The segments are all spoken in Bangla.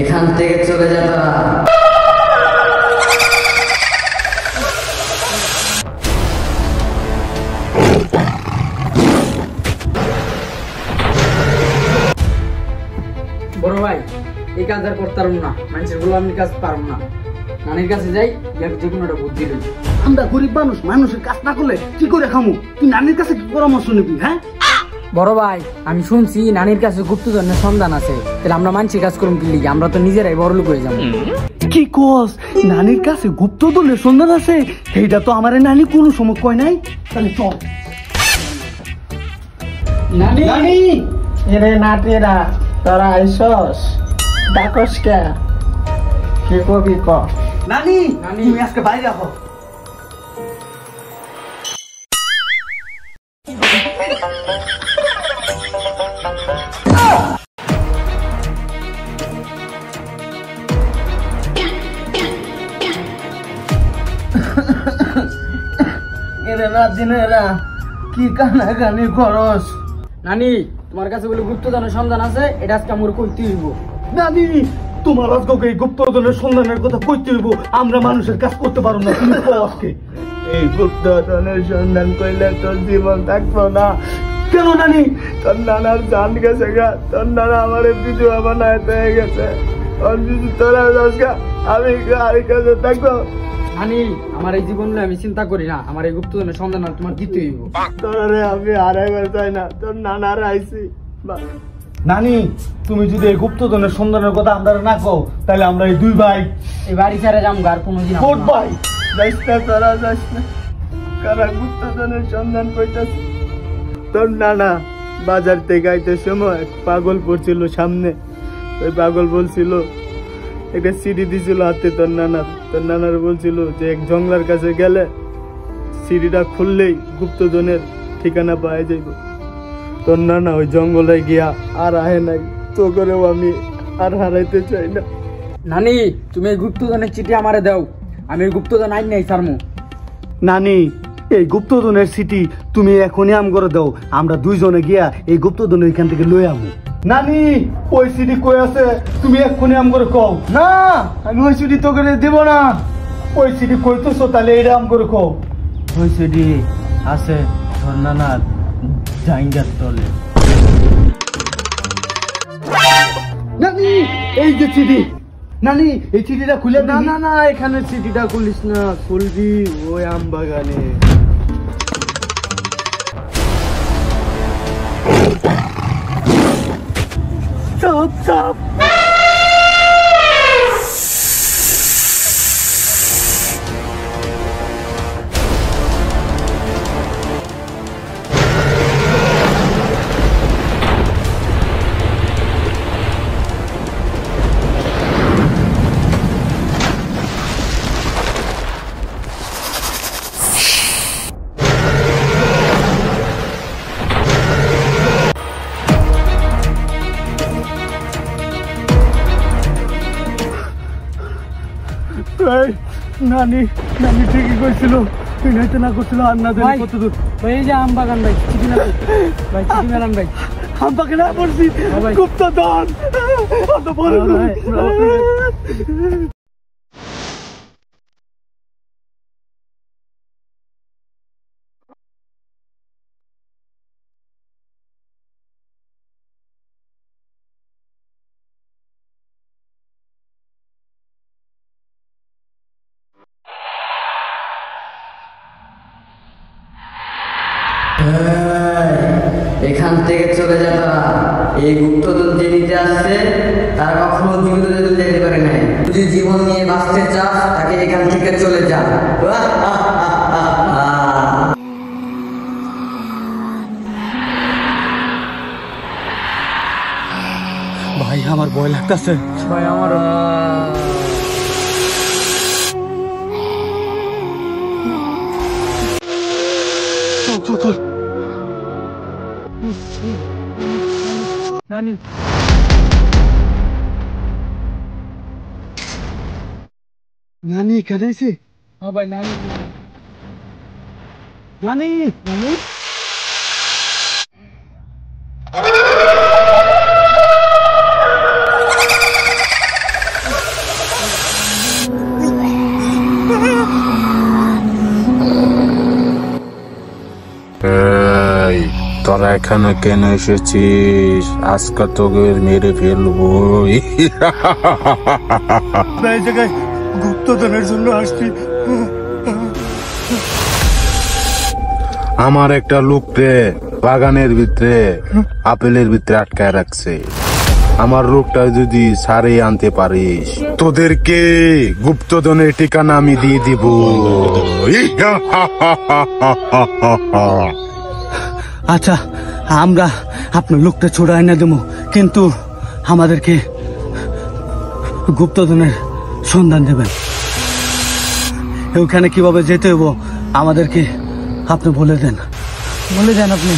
এখান থেকে চলে যা তারা। বড় ভাই এই কাজ আর করতে পারবো না, মানুষের গোলামির কাজ পারবো না। নানির কাছে যাই, যে কোনো একটা বুদ্ধি লই। আমরা গরিব মানুষ, মানুষের কাজ না করলে কি করে খামু? তুই নানির কাছে কি পরামর্শ নিবি? হ্যাঁ বড় ভাই, আমি শুনছি নানির কাছে গুপ্তধনের সন্ধান আছে, তাহলে আমরা মানুষের কাজ করুন কি লিগে? আমরা তো নিজেরাই বড় লোক হয়ে যাবো। কি কস? নানির কাছে গুপ্তধনের সন্ধান আছে? এইটা তো আমার নানি কোনো সময় কয় নাই। তাহলে চল। নানি নানি এরে নাতিরা তোরা আইসস ডাকস কে? কি কবি ক? নানি, তুমি আজকে বাইরে আছো। এরে নাতিনেরা কি কানাকানি করস? নানি, তোমার কাছে বলে গুপ্তধনের সন্ধান আছে, এটা আজকে আমার কইতে হইব। নানি, তোমার আজকে এই গুপ্তধনের সন্ধানের কথা কইতে হইব। আমরা মানুষের কাজ করতে পারবো না, তুমি কও আজকে। এই গুপ্তধনের সন্ধান কইলে তোর জীবন থাকবো না। কেন নানি? তোর নানার জান গেছে গা, তোর নানা আমার বিধবা বানায় হয়ে গেছে। তোরা আজকে আমি আর কাছে থাকবো? নানি, আমার এই জীবন নিয়ে আমি চিন্তা করি না, আমার এই গুপ্তধনের সন্ধান তোমার দিতে হইব। তোরে আমি হারাইবার চাই না, তোর নানার আইছি। নানি, তুমি যদি এই গুপ্তধনের সন্ধানের কথা আমরা না কও, তাহলে আমরা এই দুই ভাই এই বাড়ি ছেড়ে যাম, আর কোনোদিন কোট ভাই যাইস না, তোরা যাইস না। কারা গুপ্তধনের সন্ধান কইতাছে? তোর নানা বাজার থেকে আইতে সময় পাগল পড়ছিল সামনে। ওই পাগল বলছিল, একটা সিঁড়ি দিছিল হাতে তোর নানার বলছিল যে এক জঙ্গলার কাছে গেলে সিঁড়িটা খুললেই গুপ্তধনের ঠিকানা পাওয়া যাইব। তোর নানা ওই জঙ্গলে গিয়া আর আহে নাই, তো করেও আমি আর হারাইতে চাই না। নানি, তুমি এই গুপ্তধনের চিঠি আমারে দাও, আমি এই গুপ্তধন আইন নাই সারমু। নানি, এই গুপ্তধনের সিটি তুমি এখনই আম করে দাও, আমরা দুইজনে গিয়া এই গুপ্তধন এখান থেকে লই আমু। নানি, ওই সিটি কই আছে? তুমি এখনই আম করে কও। না, আমি ওই সিঁড়ি তো করে দেবো না। ওই সিটি কইতেছো, তাহলে এটা আম করে কও। ওই সিঁড়ি আছে তোর নানার জাইঙ্গার তলে। নানি, এই যে চিঠি। নানি, এই চিঠিটা খুলে না না না, এখানে সিটিটা খুলিস না, খুলবি ওই আম বাগানে। চাপ চাপ। নানি, নানি ঠিকই কইছিল, নাইতে না করছিল আর না জানি কত দূর। ভাই এই যে আম বাগান ভাই, চিঠি না ভাই, চিঠি মেলান ভাই। আম বাগানে পড়ছি, গুপ্তধন। অত বড় এখান থেকে চলে যা তারা। এই গুপ্তধন যে নিতে আসছে তারা কখনো জীবিত যেতে পারে নাই। যদি জীবন নিয়ে বাঁচতে চাস, তাকে এখান থেকে চলে যা। ভাই, আমার ভয় লাগতেছে ভাই আমার নানি, নানি এখানে আছে? হ্যাঁ ভাই, নানি নানি, নানি এখানে কেন এসেছিস? আজকে তোকে মেরে ফেলবো। এই জায়গায় গুপ্তধনের জন্য আসছি। আমার একটা লোককে বাগানের ভিতরে আপেলের ভিতরে আটকায় রাখছে। আমার রোগটা যদি সারিয়ে আনতে পারিস, তোদেরকে গুপ্তধনের ঠিকানা আমি দিয়ে দিব। আচ্ছা, আমরা আপনার লোকটা ছোড়া এনে দেবো, কিন্তু আমাদেরকে গুপ্তধনের সন্ধান দেবেন। ওখানে কিভাবে যেতে হবো আমাদেরকে আপনি বলে দেন। আপনি।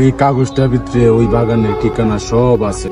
এই কাগজটার ভিতরে ওই বাগানের ঠিকানা সব আছে।